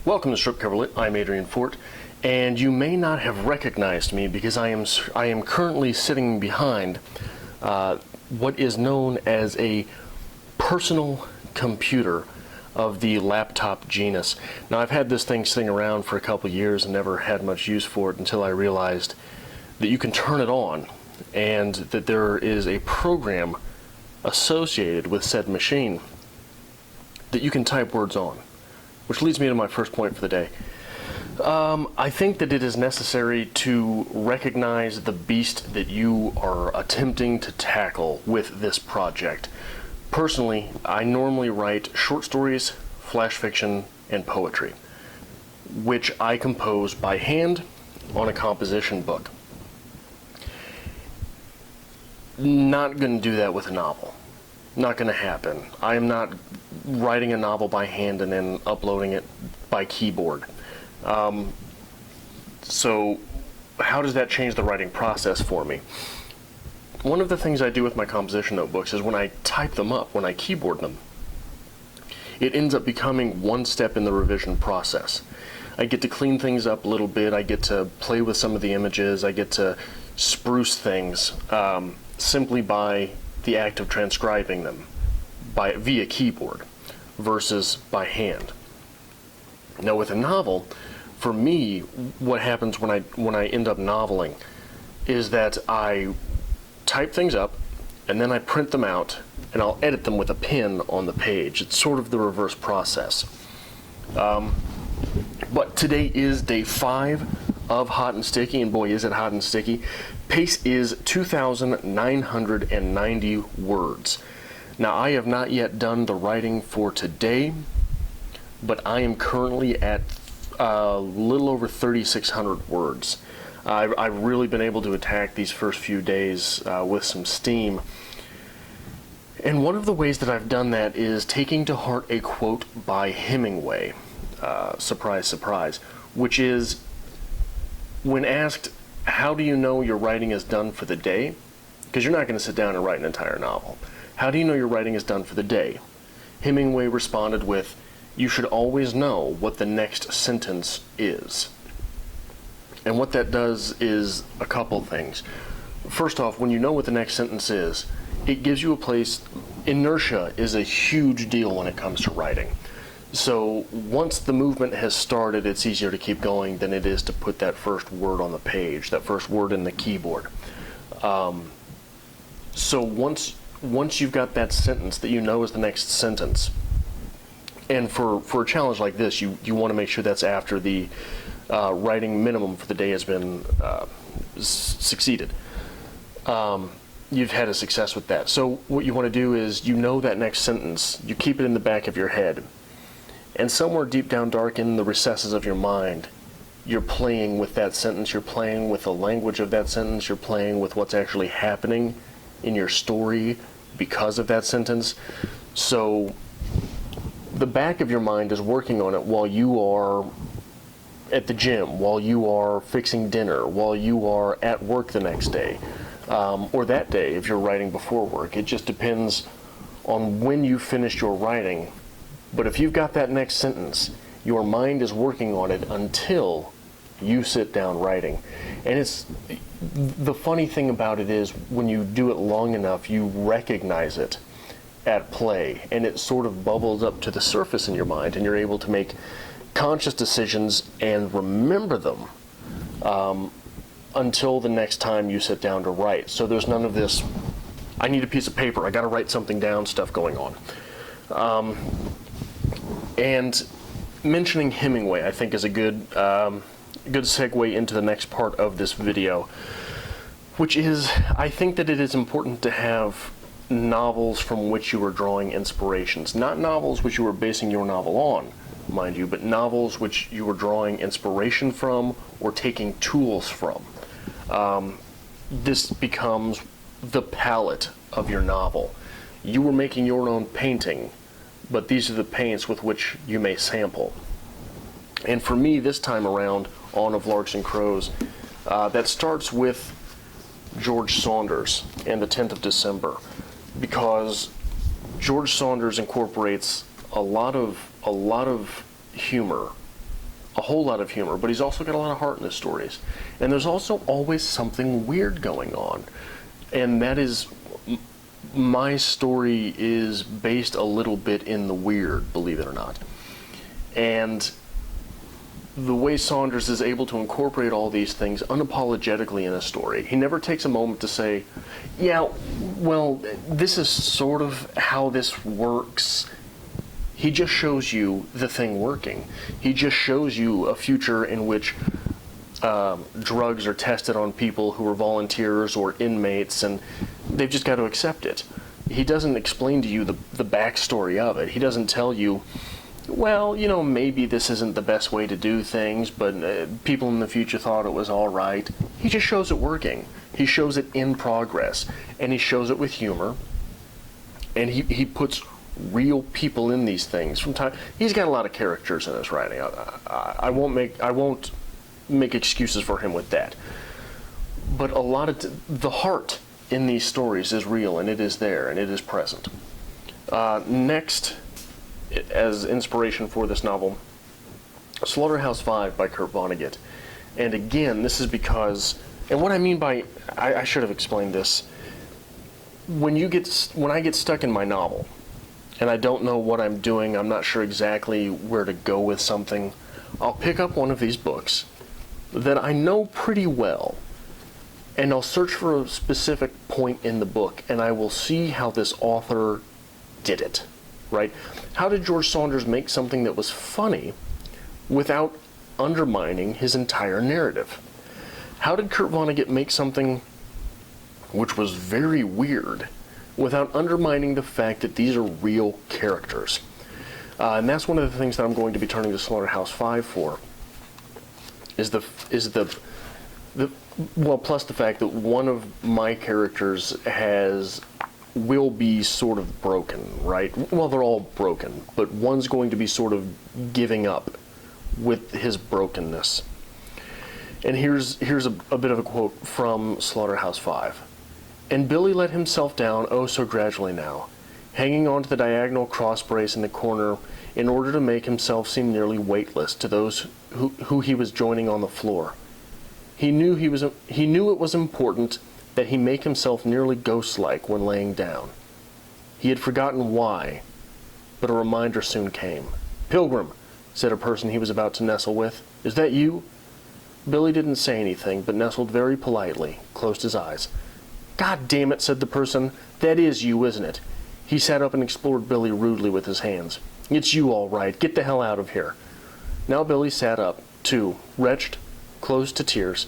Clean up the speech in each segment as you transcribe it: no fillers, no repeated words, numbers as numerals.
Welcome to Strip Cover Lit. I'm Adrian Fort, and you may not have recognized me because I am currently sitting behind what is known as a personal computer of the laptop genus. Now, I've had this thing sitting around for a couple years and never had much use for it until I realized that you can turn it on and that there is a program associated with said machine that you can type words on. Which leads me to my first point for the day. I think that it is necessary to recognize the beast that you are attempting to tackle with this project. Personally, I normally write short stories, flash fiction, and poetry, which I compose by hand on a composition book. Not going to do that with a novel. Not going to happen. I am not writing a novel by hand and then uploading it by keyboard. So how does that change the writing process for me? One of the things I do with my composition notebooks is when I type them up, when I keyboard them, it ends up becoming one step in the revision process. I get to clean things up a little bit, I get to play with some of the images, I get to spruce things simply by the act of transcribing them via keyboard versus by hand. Now with a novel, for me, what happens when I end up noveling is that I type things up and then I print them out and I'll edit them with a pen on the page. It's sort of the reverse process. But today is day 5 of Hot and Sticky, and boy is it hot and sticky. Pace is 2,990 words. Now, I have not yet done the writing for today, but I am currently at a little over 3,600 words. I've really been able to attack these first few days with some steam. And one of the ways that I've done that is taking to heart a quote by Hemingway, surprise, surprise, which is, when asked, how do you know your writing is done for the day? Because you're not going to sit down and write an entire novel. How do you know your writing is done for the day? Hemingway responded with, you should always know what the next sentence is. And what that does is a couple things. First off, when you know what the next sentence is, it gives you a place. Inertia is a huge deal when it comes to writing. So once the movement has started, it's easier to keep going than it is to put that first word on the page, that first word in the keyboard. So once you've got that sentence that you know is the next sentence, and for a challenge like this, you want to make sure that's after the writing minimum for the day has been succeeded. You've had a success with that. So what you want to do is, you know that next sentence, you keep it in the back of your head. And somewhere deep down dark in the recesses of your mind, you're playing with that sentence, you're playing with the language of that sentence, you're playing with what's actually happening in your story because of that sentence. So the back of your mind is working on it while you are at the gym, while you are fixing dinner, while you are at work the next day, or that day if you're writing before work. It just depends on when you finished your writing. But if you've got that next sentence, your mind is working on it until you sit down writing. And it's the funny thing about it is, when you do it long enough, you recognize it at play, and it sort of bubbles up to the surface in your mind, and you're able to make conscious decisions and remember them until the next time you sit down to write. So there's none of this, I need a piece of paper, I got to write something down stuff going on. And mentioning Hemingway, I think, is a good segue into the next part of this video, which is, I think that it is important to have novels from which you are drawing inspirations. Not novels which you are basing your novel on, mind you, but novels which you are drawing inspiration from or taking tools from. This becomes the palette of your novel. You were making your own painting, but these are the paints with which you may sample. And for me, this time around on Of Larks and Crows, that starts with George Saunders and the 10th of December, because George Saunders incorporates a lot of humor a whole lot of humor, but he's also got a lot of heart in his stories. And there's also always something weird going on. And that is, my story is based a little bit in the weird, believe it or not. And the way Saunders is able to incorporate all these things unapologetically in a story. He never takes a moment to say, yeah, well, this is sort of how this works. He just shows you the thing working. He just shows you a future in which drugs are tested on people who are volunteers or inmates, and they've just got to accept it. He doesn't explain to you the backstory of it. He doesn't tell you, well, you know, maybe this isn't the best way to do things, but people in the future thought it was all right. He just shows it working. He shows it in progress, and he shows it with humor, and he puts real people in these things. From time, he's got a lot of characters in his writing. I won't make excuses for him with that. But a lot of the heart in these stories is real, and it is there, and it is present. Next, as inspiration for this novel, Slaughterhouse-Five by Kurt Vonnegut. And again, this is because, and what I mean by, I should have explained this. When I get stuck in my novel, and I don't know what I'm doing, I'm not sure exactly where to go with something, I'll pick up one of these books that I know pretty well, and I'll search for a specific point in the book, and I will see how this author did it, right? How did George Saunders make something that was funny without undermining his entire narrative? How did Kurt Vonnegut make something which was very weird without undermining the fact that these are real characters? And that's one of the things that I'm going to be turning to Slaughterhouse-Five for, well, plus the fact that one of my characters will be sort of broken, right? Well, they're all broken, but one's going to be sort of giving up with his brokenness. And here's a bit of a quote from Slaughterhouse-Five. And Billy let himself down oh so gradually now, hanging onto the diagonal cross brace in the corner in order to make himself seem nearly weightless to those who he was joining on the floor. He knew it was important that he make himself nearly ghost-like when laying down. He had forgotten why, but a reminder soon came. "Pilgrim," said a person he was about to nestle with. "Is that you?" Billy didn't say anything, but nestled very politely, closed his eyes. "God damn it," said the person. "That is you, isn't it?" He sat up and explored Billy rudely with his hands. "It's you, all right. Get the hell out of here." Now Billy sat up, too, wretched, close to tears.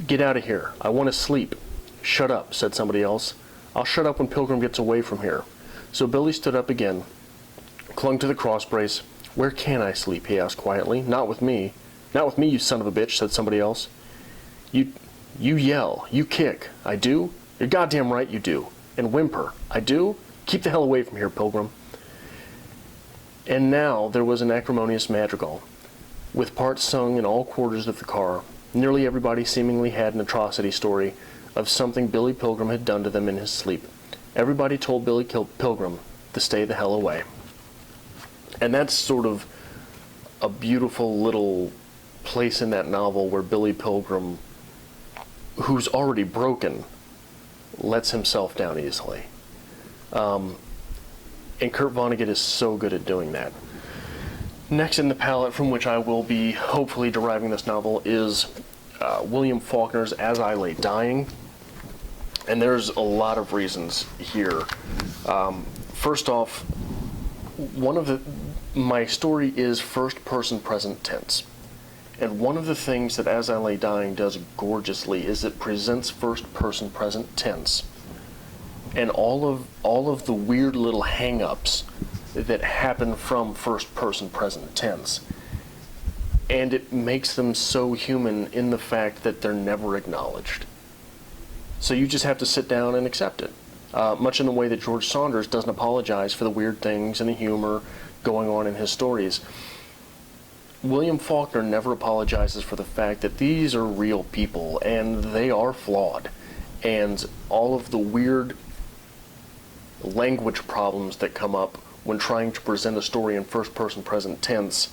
"Get out of here. I want to sleep." "Shut up," said somebody else. "I'll shut up when Pilgrim gets away from here." So Billy stood up again, clung to the cross brace. "Where can I sleep?" he asked quietly. "Not with me." "Not with me, you son of a bitch," said somebody else. You yell. You kick." "I do?" "You're goddamn right you do." "And whimper." "I do?" "Keep the hell away from here, Pilgrim." And now there was an acrimonious madrigal, with parts sung in all quarters of the car. Nearly everybody seemingly had an atrocity story of something Billy Pilgrim had done to them in his sleep. Everybody told Billy Pilgrim to stay the hell away. And that's sort of a beautiful little place in that novel where Billy Pilgrim, who's already broken, lets himself down easily. And Kurt Vonnegut is so good at doing that. Next in the palette from which I will be hopefully deriving this novel is William Faulkner's As I Lay Dying. And there's a lot of reasons here. First off, my story is first person present tense. And one of the things that As I Lay Dying does gorgeously is it presents first person present tense. And all of the weird little hang-ups that happen from first person present tense. And it makes them so human in the fact that they're never acknowledged. So you just have to sit down and accept it. Much in the way that George Saunders doesn't apologize for the weird things and the humor going on in his stories. William Faulkner never apologizes for the fact that these are real people and they are flawed. And all of the weird language problems that come up when trying to present a story in first person present tense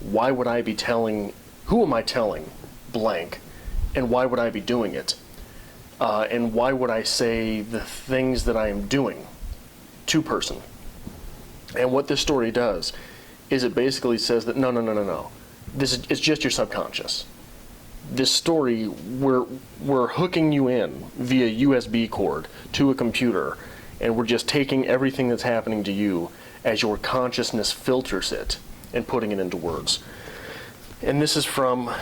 why would I be telling, who am I telling blank, and why would I be doing it? And why would I say the things that I am doing to person? And what this story does is it basically says that no. It's just your subconscious. This story, we're hooking you in via USB cord to a computer, and we're just taking everything that's happening to you as your consciousness filters it and putting it into words. And this is from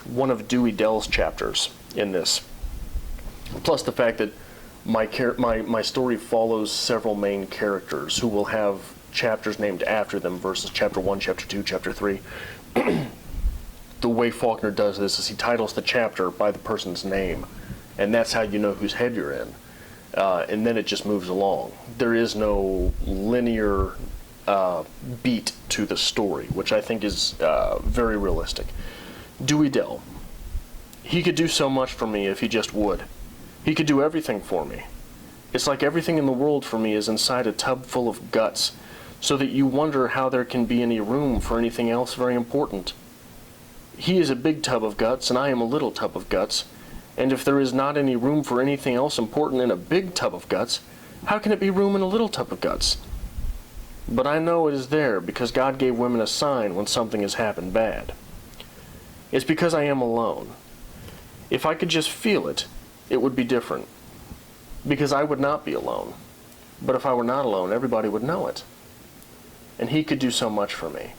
one of Dewey Dell's chapters in this. Plus the fact that my story follows several main characters who will have chapters named after them versus chapter 1, chapter 2, chapter 3. The way Faulkner does this is he titles the chapter by the person's name, and that's how you know whose head you're in. And then it just moves along. There is no linear beat to the story, which I think is very realistic. Dewey Dell. He could do so much for me if he just would. He could do everything for me. It's like everything in the world for me is inside a tub full of guts, so that you wonder how there can be any room for anything else very important. He is a big tub of guts, and I am a little tub of guts, and if there is not any room for anything else important in a big tub of guts, how can it be room in a little tub of guts? But I know it is there because God gave women a sign when something has happened bad. It's because I am alone. If I could just feel it, it would be different. Because I would not be alone. But if I were not alone, everybody would know it. And he could do so much for me.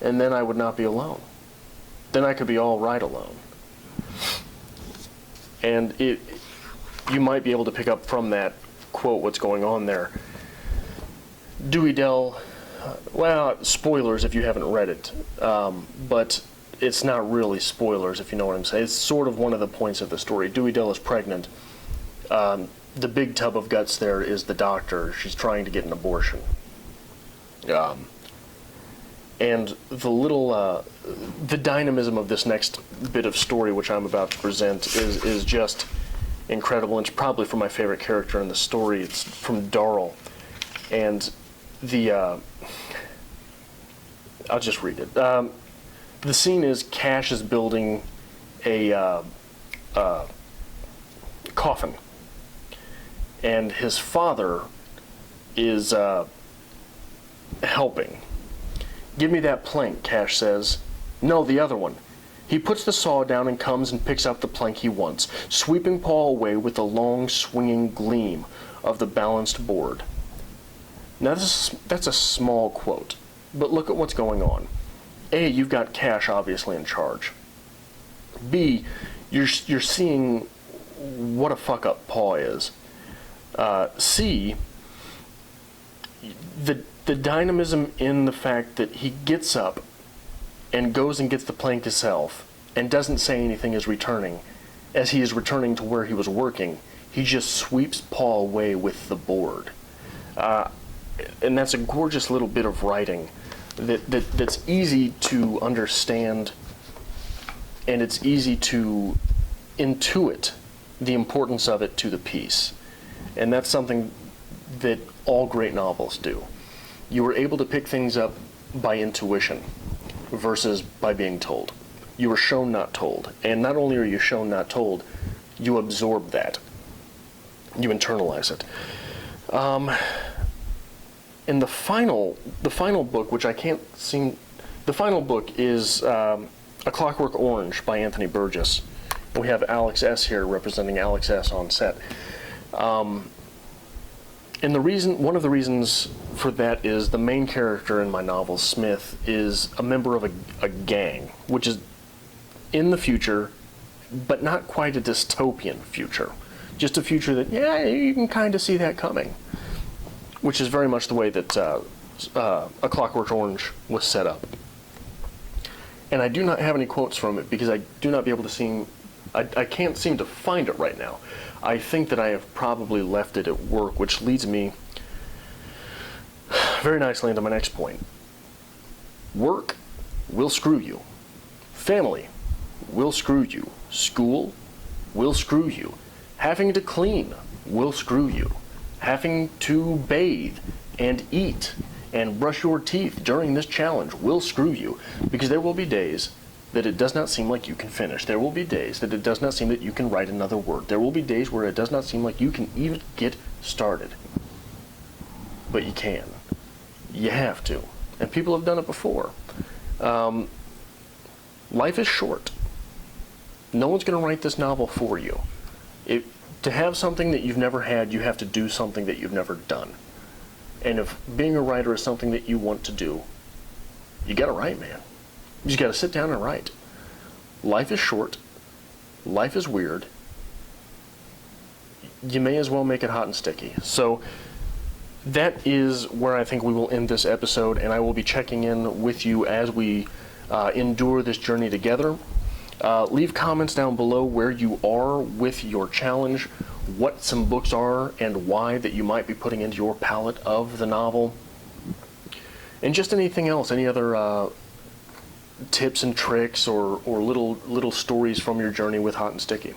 And then I would not be alone. Then I could be all right alone. And you might be able to pick up from that quote what's going on there. Dewey Dell, well, spoilers if you haven't read it, but it's not really spoilers if you know what I'm saying. It's sort of one of the points of the story. Dewey Dell is pregnant. The big tub of guts there is the doctor. She's trying to get an abortion. And the dynamism of this next bit of story, which I'm about to present, is just incredible. And it's probably from my favorite character in the story. It's from Darrell. And I'll just read it. The scene is Cash is building a coffin. And his father is helping. Give me that plank, Cash says. No, the other one. He puts the saw down and comes and picks up the plank he wants, sweeping Paul away with the long swinging gleam of the balanced board. Now that's a small quote, but look at what's going on. A, you've got Cash obviously in charge. B, you're seeing what a fuck up Paul is. C, the dynamism in the fact that he gets up and goes and gets the plank himself and doesn't say anything as he is returning to where he was working. He just sweeps Paul away with the board. And that's a gorgeous little bit of writing that's easy to understand, and it's easy to intuit the importance of it to the piece. And that's something that all great novels do. You are able to pick things up by intuition versus by being told. You are shown, not told. And not only are you shown, not told, you absorb that. You internalize it. And the final book, which I can't seem... The final book is A Clockwork Orange by Anthony Burgess. We have Alex S. here representing Alex S. on set. And one of the reasons for that is the main character in my novel, Smith, is a member of a gang, which is in the future, but not quite a dystopian future. Just a future that, yeah, you can kind of see that coming, which is very much the way that A Clockwork Orange was set up. And I do not have any quotes from it because I do not be able to see... I can't seem to find it right now. I think that I have probably left it at work, which leads me very nicely into my next point. Work will screw you. Family will screw you. School will screw you. Having to clean will screw you. Having to bathe and eat and brush your teeth during this challenge will screw you, because there will be days that it does not seem like you can finish. There will be days that it does not seem that you can write another word. There will be days where it does not seem like you can even get started. But you can. You have to. And people have done it before. Life is short. No one's going to write this novel for you. To have something that you've never had, you have to do something that you've never done. And if being a writer is something that you want to do, you got to write, man. You just got to sit down and write. Life is short. Life is weird. You may as well make it hot and sticky. So that is where I think we will end this episode, and I will be checking in with you as we endure this journey together. Leave comments down below where you are with your challenge, what some books are and why that you might be putting into your palette of the novel, and just anything else, any other tips and tricks or little stories from your journey with Hot and Sticky.